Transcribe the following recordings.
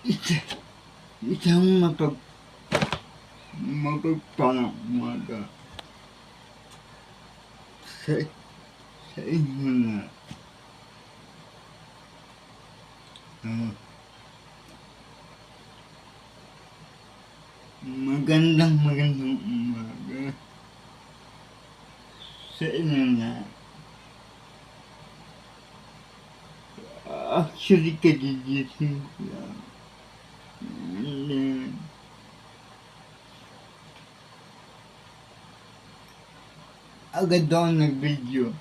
isa, isang mapagpapamaga sa, sa inyo na magandang umaga sa inyo na. Actually, kagigising ko lang. And then, agad ako nag-video.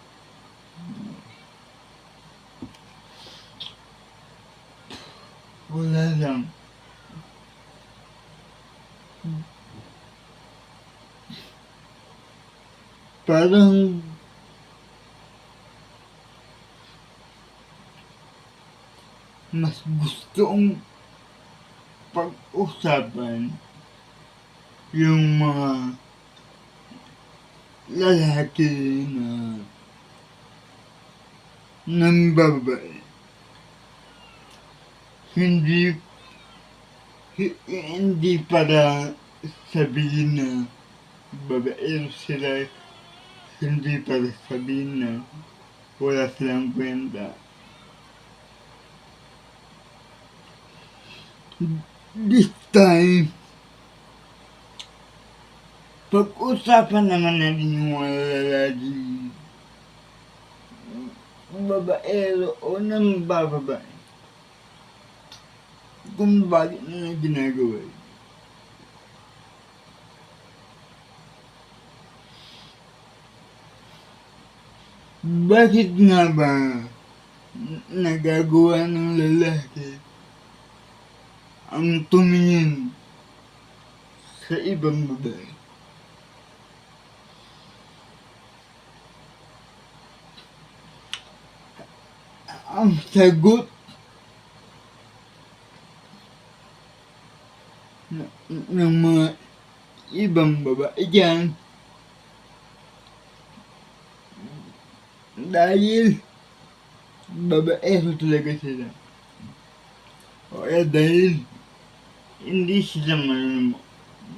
Wala lang. Parang mas gusto kong pag-usapan yung mga lalaki na nambabae. Hindi para sabihin na babaero sila, hindi para sabihin na wala silang kwenta. This time, pag-usapan naman natin yung mga lalaking babaero o nambababae kung bakit nila ginagawa. Bakit nga ba nagagawa ng lalaki ang tumingin sa ibang babae? Ang sagot ng mga ibang babae dyan, dahil babaero talaga sila. O kaya dahil hindi sila marunong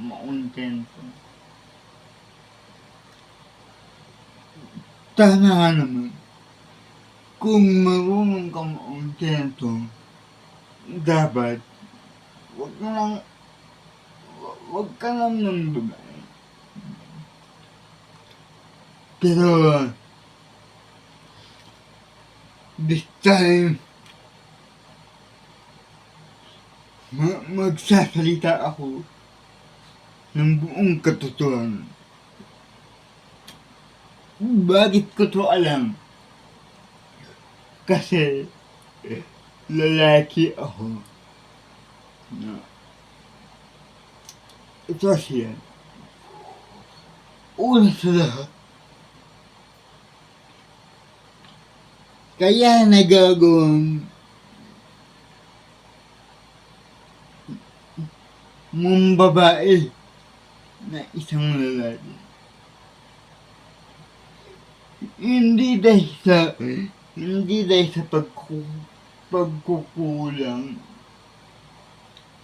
makontento. Tama nga naman. Kung marunong ka makontento, dapat wag ka lang ng babae. Pero this time, magsasalita ako ng buong katotohanan. Bakit ko to alam? Kasi lalaki ako. Ito siya. Una sa lahat, kaya nagagawang mong babae na isang lalaki. Hindi dahil sa pagkukulang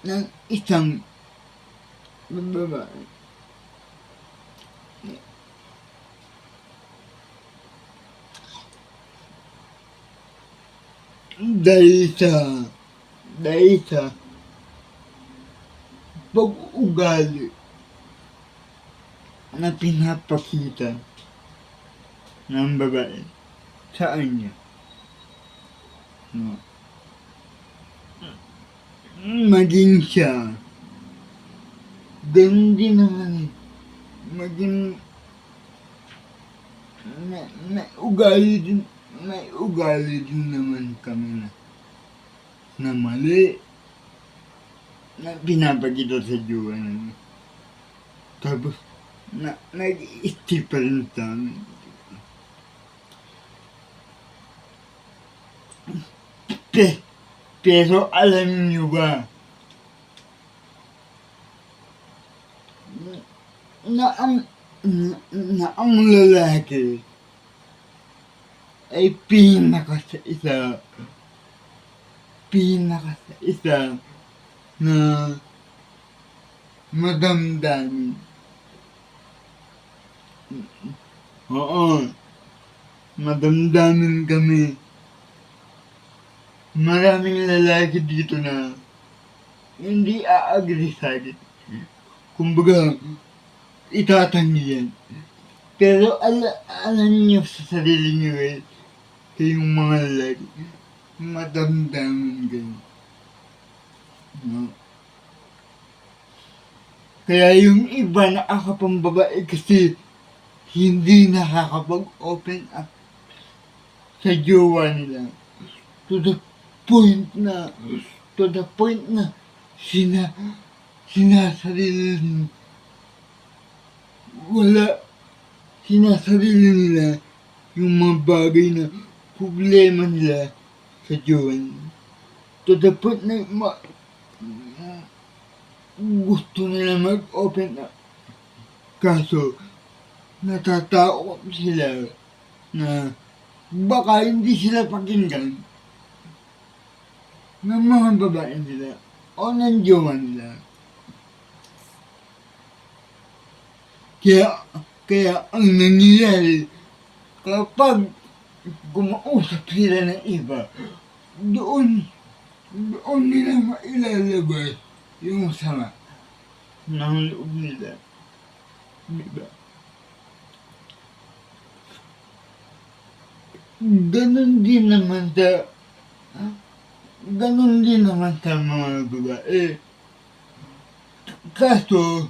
ng isang babae. Dahil sa pag-uugali na pinapakita ng babae sa kanya. Maging siya, ganun din naman maging may ugali din naman kami na mali na pinapakita sa jowa namin. Tapos nag-iisip pa rin sa amin. Pero alam niyo ba na ang lalaki ay pinaka sa isa na madamdamin. Oo, madamdamin kami. Maraming lalaki dito na hindi a-agree sa akin. Kumbaga, itatanggi yan. Pero alam niyo sa sarili niyo kayong mga lalaki, madamdamin kayo. No? Kaya yung iba nakakapang babae kasi hindi nakakapag-open up sa jowa nila. To the point na sinasarili nila yung mga bagay na problema nila sa jowa nila. To the point na gusto nila mag-open up. Kaso, natatakot sila na baka hindi sila pakinggan ng mga babae nila o ng jowa nila. Kaya ang nangyayari, kapag gumausap sila ng iba, doon nila mailalabas yung sama ng loob nila. Diba? Ganon din naman sa mga babae. Kaso,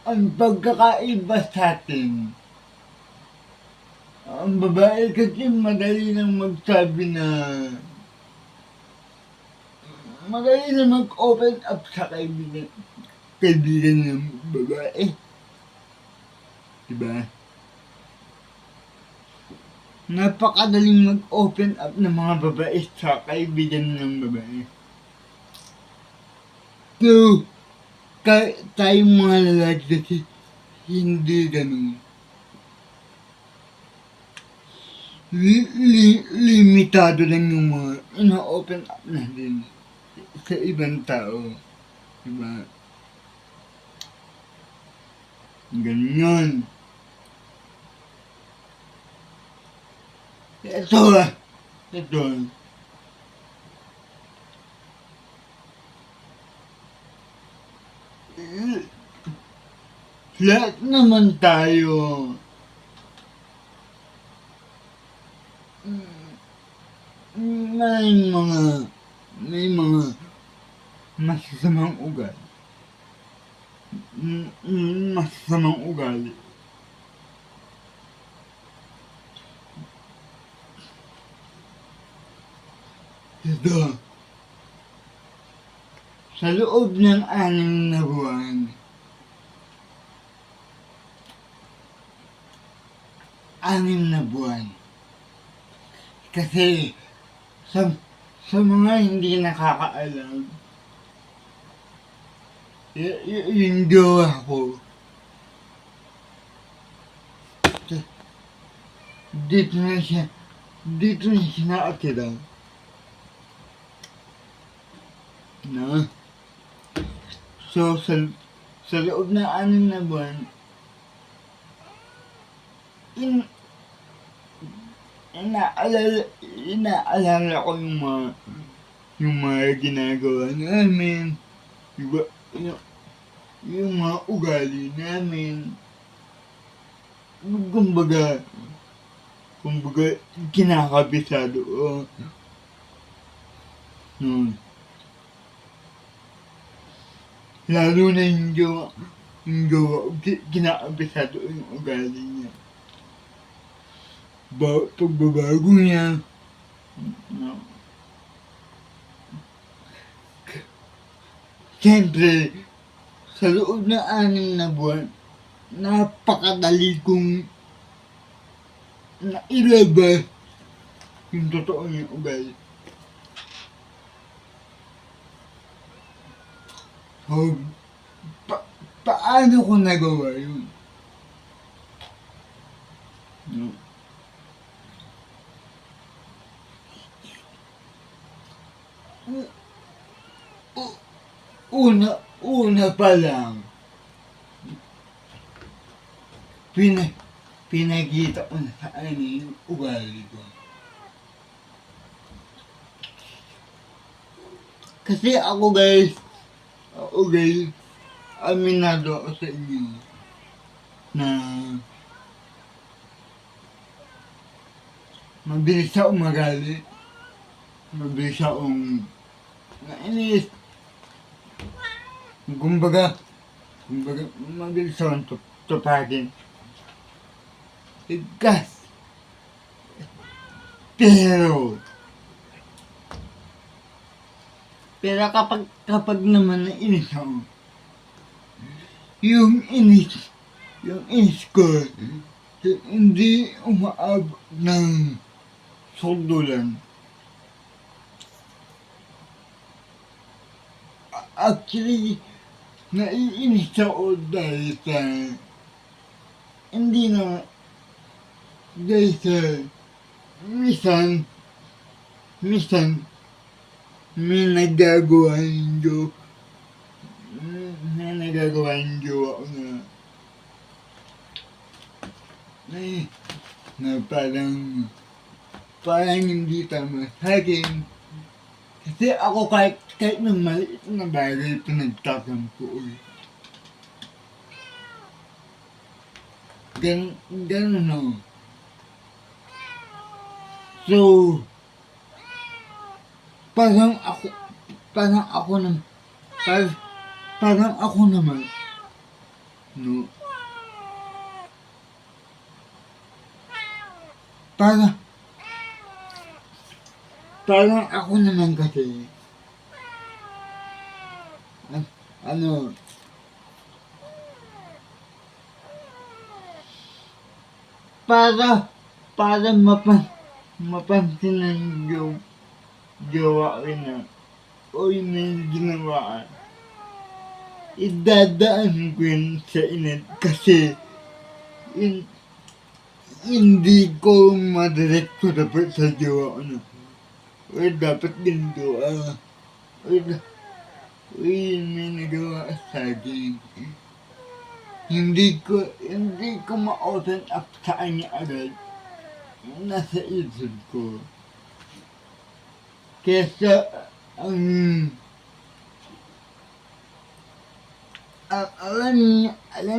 ang pagkakaiba sa atin, ang babae kasi madali lang magsabi na madali na mag-open up sa kaibigan ng babae. Diba? Napakadaling mag-open up ng mga babae sa kaibigan ng babae. So, tayong mga lalaki kasi hindi ganun. Limitado lang yung mga ina-open up natin sa ibang tao. Diba? Ganyan. Ito. Lahat naman tayo may mga masasamang ugali. Ito, sa loob ng 6 na buwan, kasi sa mga hindi nakakaalam, yung jowa ko, dito na siya nakatira. Na? So, sa loob ng 6 na buwan, inaalala ko yung mga ginagawa namin, yung mga ugali namin. Kumbaga, kinakabisado ko. Lalo na yung jowa, kinakabisado yung ugali niya. Pagbabago niya, no. Siyempre, sa loob ng 6 na buwan, napakadali kong nailabas yung totoo niyang ugali. So, paano ko nagawa yun? No. una pa lang, pinakita ko na sa kanya yung ugali ko. Kasi ako guys, aminado ako sa inyo na mabilis akong magalit, mabilis akong nainis. Kumbaga, mabilis akong tupakin. Gas. Pero kapag naman nainis ako, yung inis ko, hindi umaabot ng sundulan. Actually, naiinis ako dahil sa, hindi na, dahil sa, minsan, may nagagawa yung jowa ko na parang hindi tama sa akin. Kasi ako kahit ng maliit na bagay pinagtatampo ko. Ganun ako. So, parang ako naman, no? Parang ako naman kasi, para mapansin ng jowa ko na, oy, may ginawa ka. Idadaan ko yun sa init kasi hindi ko madirekto dapat sa jowa ko na, oy, dapat ganito oy, may nagawa sa akin. Hindi ko ma-open up sa kanya agad. Nasa isip ko. Kesa alam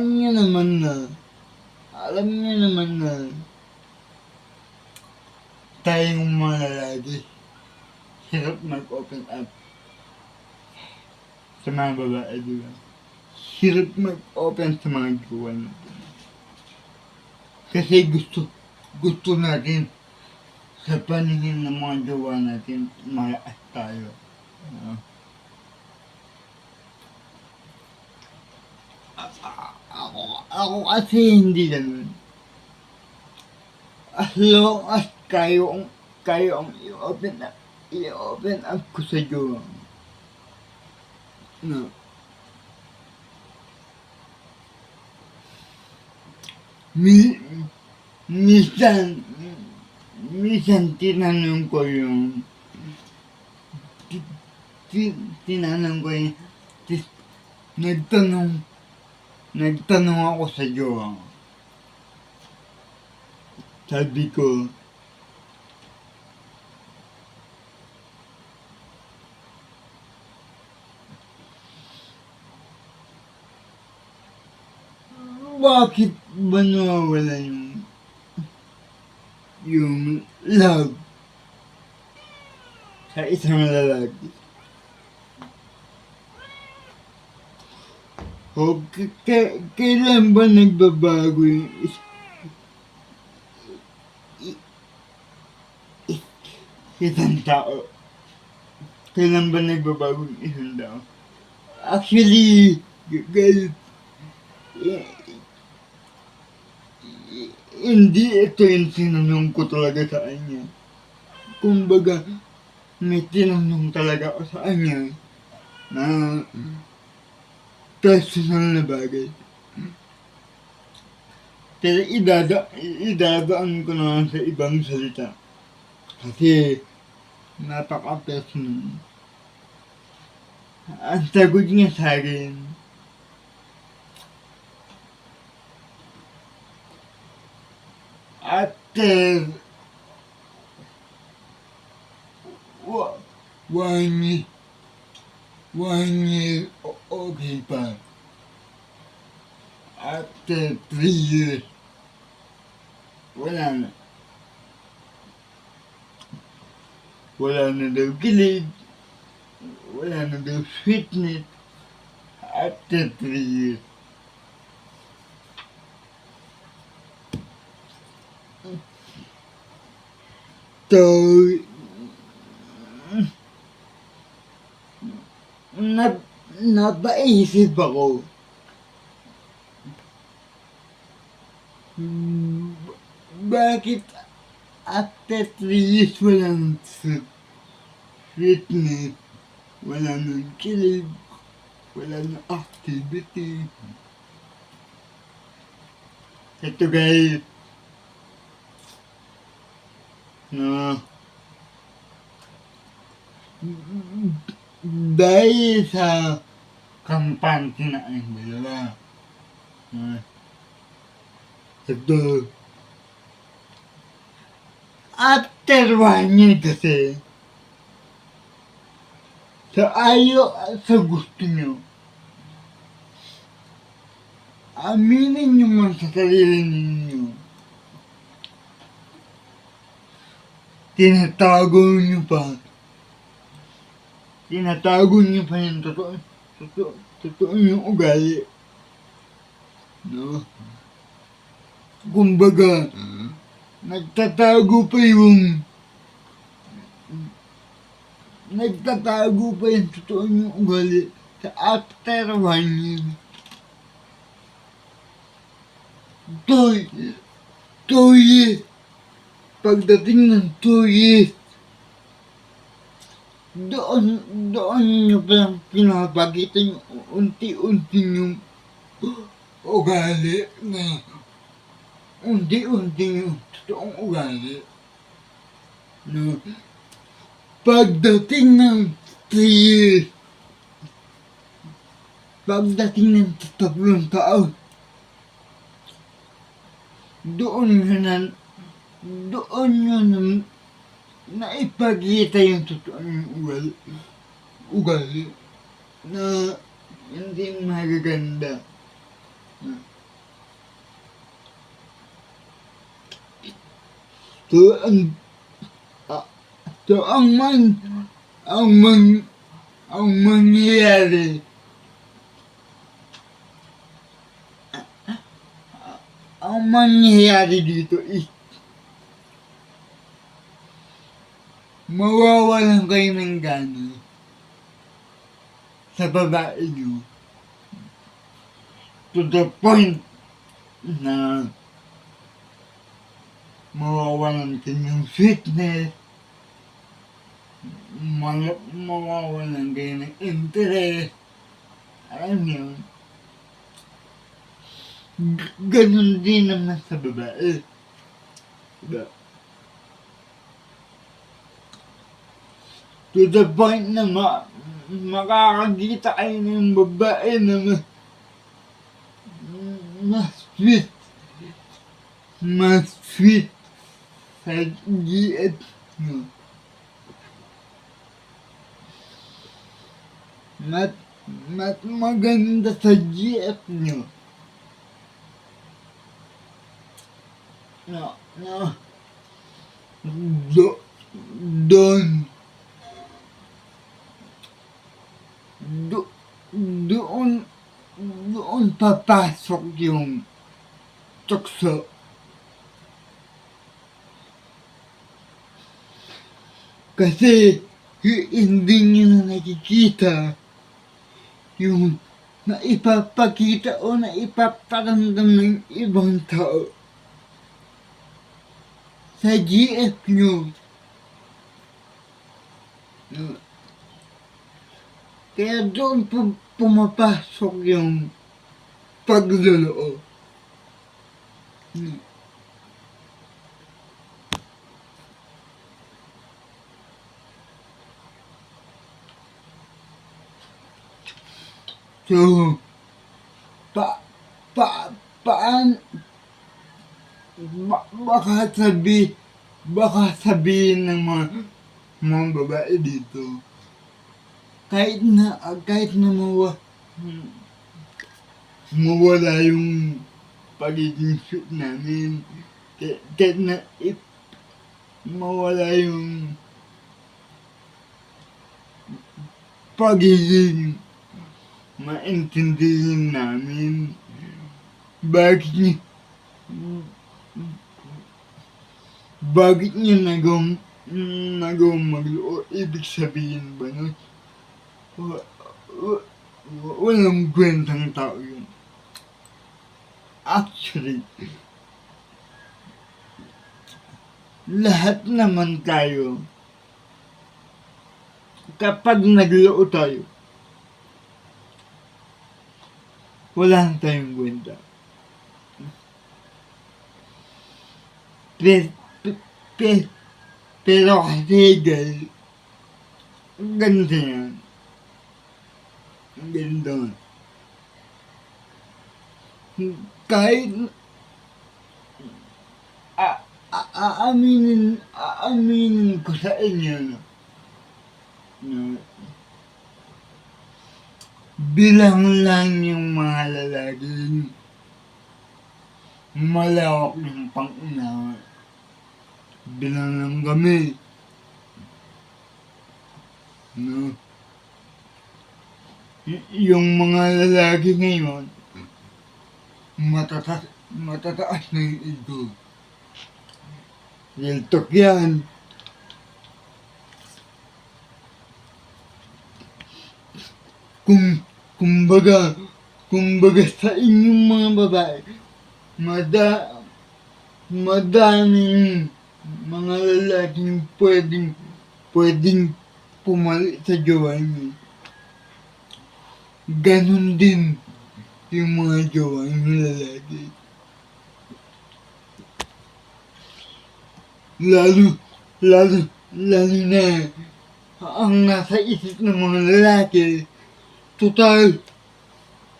niyo naman na tayong mga lalaki hirap mag-open up sa mga babae, di ba? Hirap mag-open sa mga jowa natin. Kasi gusto natin sa paningin ng mga jowa natin, malakas tayo. Ako kasi hindi ganun. As long as kayo ang i-open up ko sa jowa. No. Minsan tinanong ko yung nagtanong ako sa jowa. Sabi ko, bakit ba nawawala yung love sa isang lalaki? O kailan ba nagbabago yung isang tao? Kailan ba nagbabago yung isang tao? Actually, guys, hindi ito yung tinanong ko talaga sa kanya. Kumbaga, may tinanong talaga ako sa kanya na personal na bagay. Pero idadaan ko na sa ibang salita. Kasi napaka-personal. ang sagot niya sa'kin, after 1 year, 1 year, okay pa. After 3 years, wala na. Wala na daw kilig, wala na daw sweetness after 3 years. So, napaisip ako, bakit after 3 years walang sweetness, wala nang kilig, wala nang activity. Ito guys, na dahil sa kampante na ang dalawa. Ito, after 1 year kasi, sa sa gusto nyo, aminin nyo man sa sarili ninyo, tinatago nyo pa yung totoo yung ugali. No? Kumbaga, nagtatago pa yung totoo yung ugali sa after 1 year. 2 years. Pagdating ng 2 years, doon nyo palang pinapakita yung unti-unti yung ugali na unti-unti yung totoong ugali. No? Pagdating ng 3 years, pagdating ng 3 taon, doon nyo naipakita yung totoong ugali na hindi magaganda. So ang mangyayari, dito is mawawalan kayo ng gana sa babae nyo to the point na mawawalan kayo ng sweetness, mawawalan kayo ng interest. Alam niyo, ganun din naman sa babae. Diba? To the point na makakakita kayo ng babae na mas sweet sa GF nyo. Mas maganda sa GF nyo. Doon papasok yung tukso. Kasi hindi nyo na nakikita yung naipapakita o naipaparamdam ng ibang tao sa GF nyo. Kaya doon pumapasok yung pagluloob. So, pa, pa, paan, baka sabihin ng mga babae dito, kahit na mawala yung pagiging shoot namin, kahit na mawala yung pagiging maintindihin namin, bakit niya nagawang magluo? Ibig sabihin ba nun? Walang kwentang tao yun. Actually, lahat naman tayo, kapag nagloo tayo, wala tayong kwenta. Pero kasi guys, ganito yan. Ganito. Kahit aaminin ko sa inyo na bilang lang yung mga lalaking malawak yung pang-unawa. Bilang lang kami. No? Yung mga lalaki ngayon, matataas na yung ego. Real talk yan. Kumbaga sa inyong mga babae, madaming mga lalaking pwedeng pumalit sa jowa niyo. Ganon din yung mga jowa ng lalaki. Lalo na ang nasa isip ng mga lalaki, total,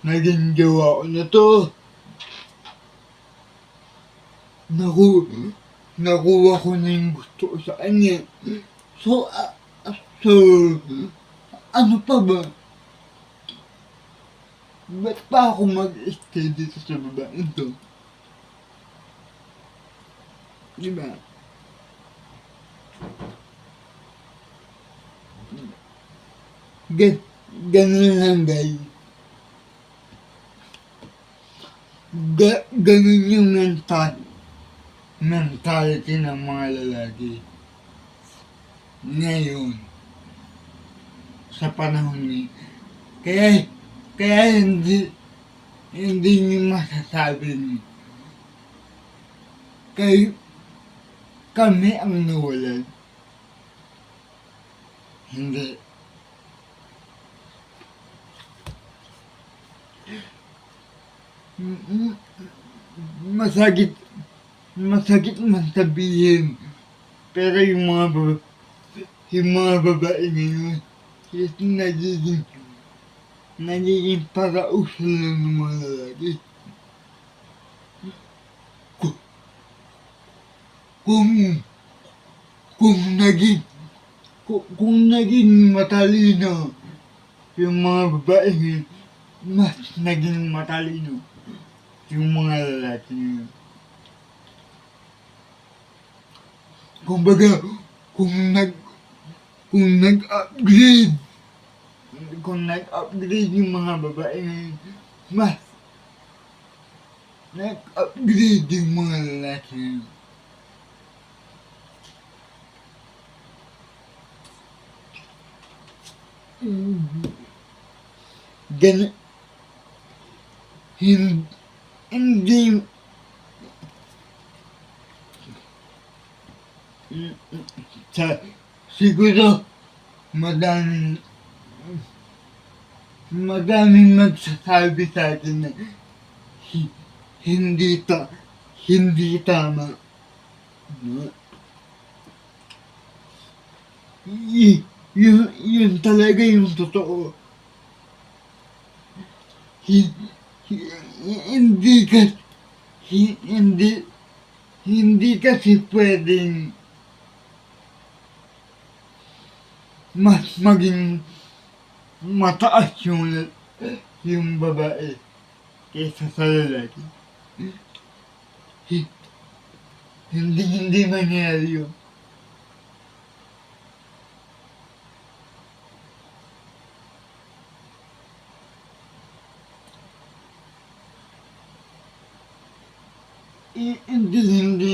naging jowa ko na to. Nakuha ko na yung gusto ko sa kanya. So, ano pa ba? Ba't pa ako mag-stay dito sa babaeng to? Diba? Ganun lang guys. Ganun yung mentality ng mga lalaki ngayon sa panahon ni. Kaya hindi nyo masasabi kami ang nawalan. Hindi. Masakit man sabihin, pero yung mga babae ngayon is nagiging parausan lang ng mga lalaki. Kung naging matalino yung mga babae ngayon, mas naging matalino yung mga lalaki ngayon. Kumbaga, kung nag-upgrade yung mga babae ngayon, mas nag-upgrade yung mga lalaki ngayon. Hindi siguro madaming magsasabi sa akin na hindi tama. No? Yun talaga yung totoo. hi- hindi ka hindi hindi kasi pwedeng mas maging mataas yung babae kaysa sa lalaki. Hi- hindi mangyayari yun. Hindi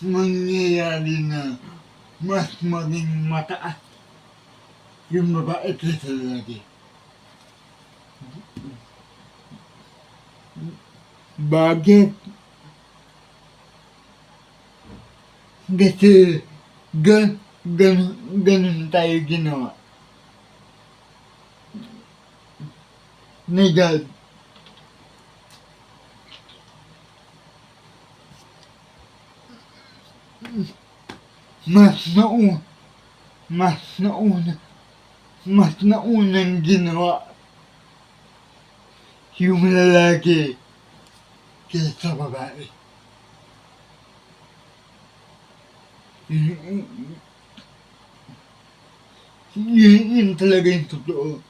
mangyayari na mas maging mataas yung babae kaysa lalaki. Bakit? Kasi ganun tayo ginawa ni God. Mas nauna, mas nauna, mas naunang ginawa yung lalaki kaysa babae. Yun talaga yung totoo.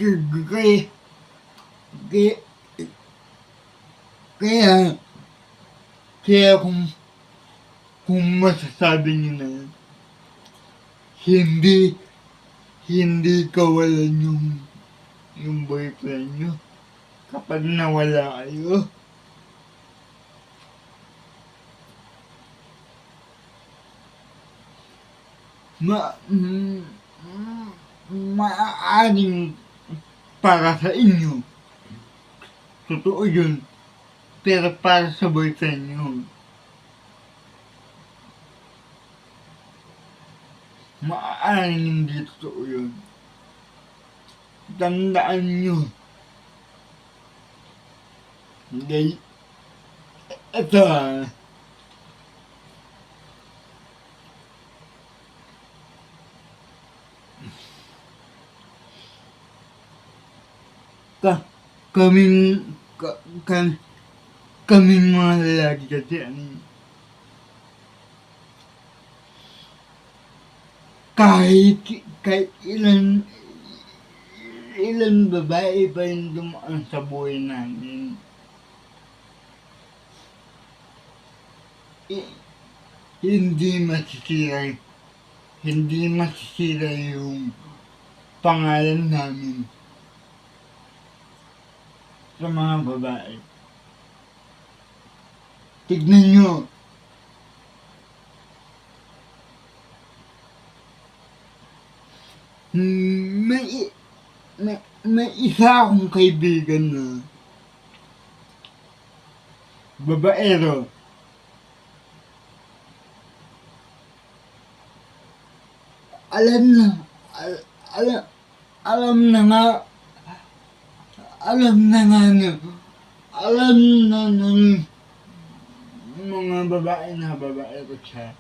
Kaya, kaya, kaya, kaya kung masasabi niyo na yan, hindi kawalan yung boyfriend niyo kapag nawala kayo. Maaaring para sa inyo, totoo yun, pero para sa boyfriend niyo, maaaring hindi totoo yun. Tandaan nyo, dahil ito kaming kaming mga lalaki kasi kahit ilan babae pa yung dumaan sa buhay namin, hindi masisira yung pangalan namin sa mga babae. Tignan nyo, may isa akong kaibigan na babaero. Alam na ng mga babae na babaero siya.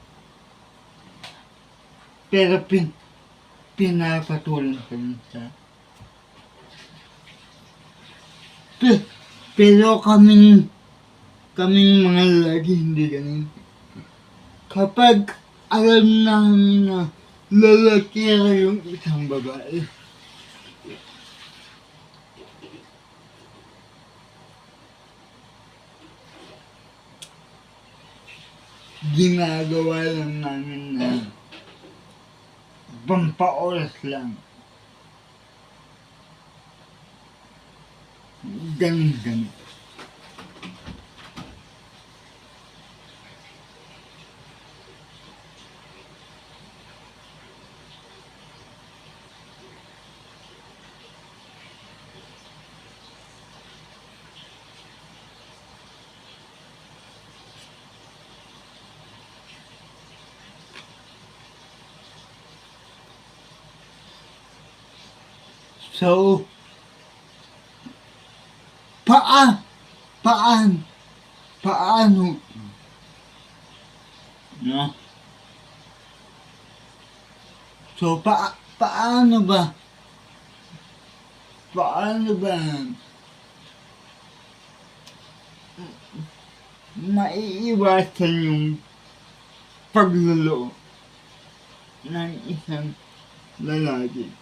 Pero pinapatulan ko siya. Pero kaming mga lalaki hindi ganun. Kapag alam namin na lalaki yung isang babae, ginagawa lang namin na pampaoras lang. Ganun. So, paano, no? So, paano ba? Paano ba maiiwasan yung pagluloko ng isang lalaki?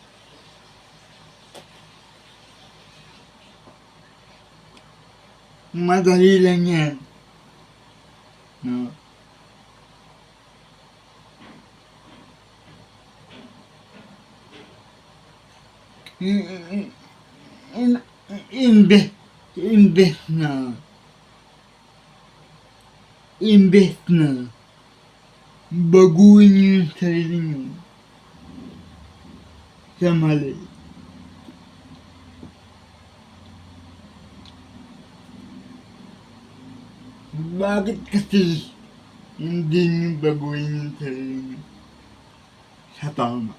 Madali lang yan. No? Imbes na baguhin yung sarili nyo sa mali. Bakit kasi hindi nyo baguhin yung sarili nyo sa tama?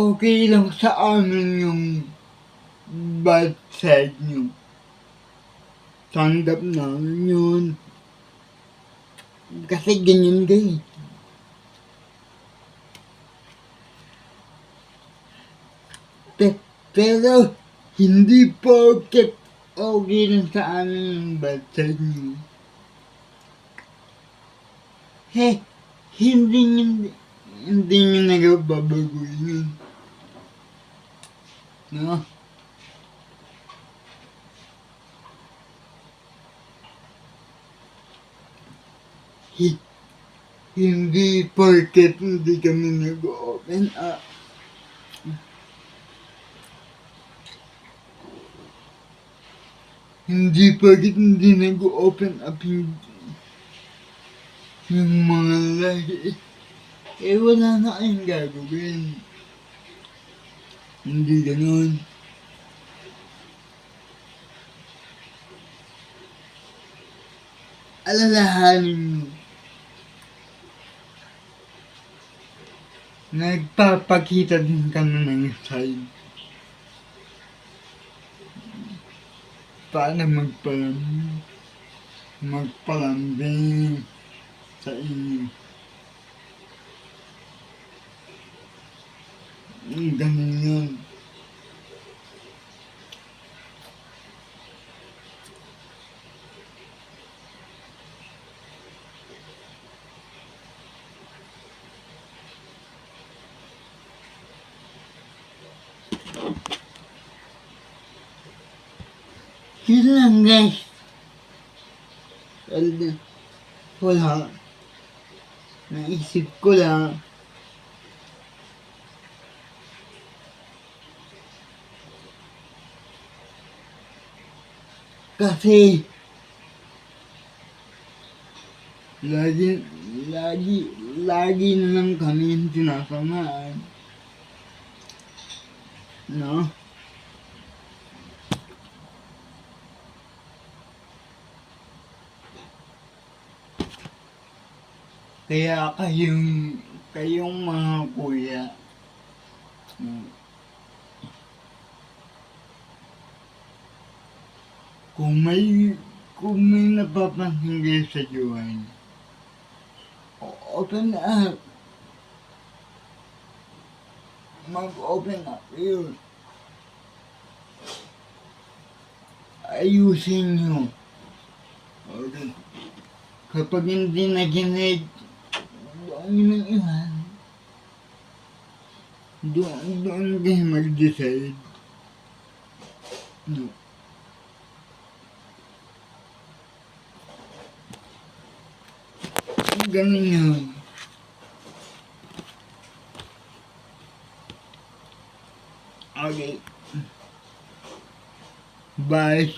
Okay lang sa amin yung bad side nyo. Tanggap namin yun. Kasi ganyan guys. Pero hindi porket okay lang sa amin yung bad side nyo. Hindi nyo nagababaguhin yun. No? Hindi porket hindi kami nag-open up. Hindi porket hindi nag-open up yung mga lalaki. Wala na kayong gagawin. Hindi ganun. Alalahanin mo. Nagpapakita din kami ng side. Paano magpalambing sa inyo. Ganun yun. Yun lang guys. Wala. Naisip ko lang. Kasi lagi na lang kami yung sinasamaan. No? Kaya kayong mga kuya, kung may napapansin kayo sa jowa niyo, open up. Mag-open up yun. Ayusin nyo. Okay. Kapag hindi nakinig, doon nyo iwan. Doon kayo mag-decide. No. Ganun yun. Okay. Bye.